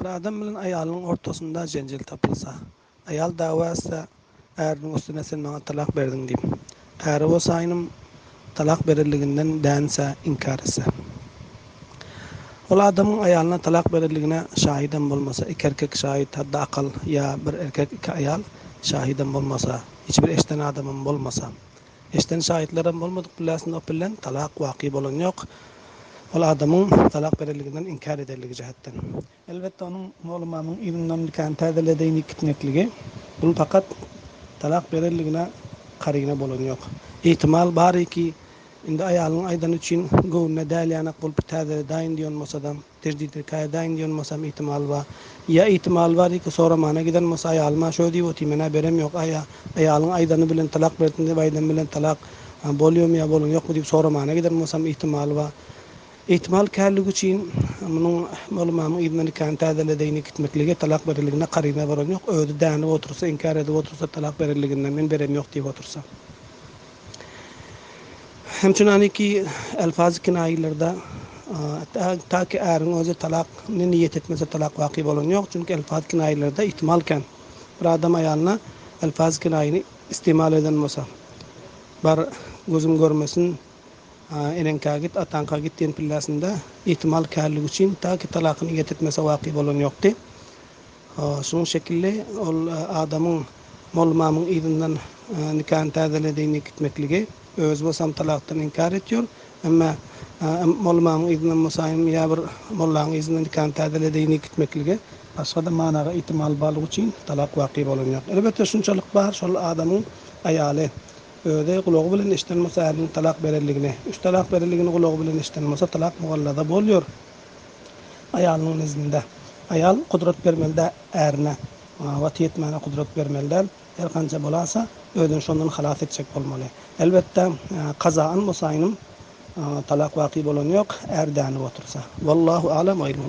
Bir adam bilen ayalın ortasında jencil tapılsa, ayal dava etse, erinin üstüne sen bana talak verdin diyeyim. Eğer o sayınım talak verilliginden dense, inkar etse. O adamın ayalına talak verilligine şahiden bulmasa, iki erkek şahit, hatta akal ya bir erkek iki ayal şahiden bulmasa, hiçbir eşten adamın bulmasa, eşten şahitlerin bulmadık bilasında o bilen talak vaki bolun yok. O adamın talak verilliginden inkar ederligi cihetten. Elbette onun malumamın ibn nikahın tadilediğini gitmekligi. Bu fakat talak verilligine karine bolun yok. İhtimal bari ki indi ayalın aydan için gövne dalyanak bulup tadilediğin diyon masadam, tercih kaydayn diyon masam ihtimal var. Ya ihtimal var ki sonra mana giden masa ayalma şöyle diyor timena berem yok ayalın aydanı bilen talak verdinde aydan bilen talak boluyor mu ya bolun yok mu deyip sonra mana giden masam ihtimal var. İhtimal kârligi için munun malumamın ibn nikahın tadilediğini gitmekligi talak verilligine karine bolan yok. Ödü däni otursa inkar edip otursa talak verilliginden men berem yok diýip otursa. Hemçunani ki elfaz kinayilarda ta ki erin özü talak ne niyet etmese talak vaki bolan yok. Çünkü elfaz kinayilarda ihtimalken bir adam ayalına elfaz kinayini istimal eden olsa bar gözüm görmesin enen kagit atan kagit diyen pillasında ihtimal kârligi için ta ki talakını niyet etmese vaki bolan yoktu. Şunun şekilde ol adamın malumamın izinden nikahın tazilediğini gitmekligi öz bolsam talaktan inkar ediyor. Ama malumamın izinden musayim ya bir mollanın izinden nikahın tazilediğini gitmekligi başka da managa ihtimal balığı için talak vaki bolan yok. Elbette şunçalık bar şol adamın ayali öde kulağı bilen iştenmese erinin talak verilligine, üç talak verilligine kulağı bilen iştenmese talak mugallada boluyor. Ayalının izninde. Ayal kudret vermelde erine, vatiyet mana kudret vermelde her kanca bolasa öden şondan halas etjek bolmaly. Elbette kazaan musayinım talak vaki bolan yok, erdäni otursa. Wallahu a'lam ve ilmu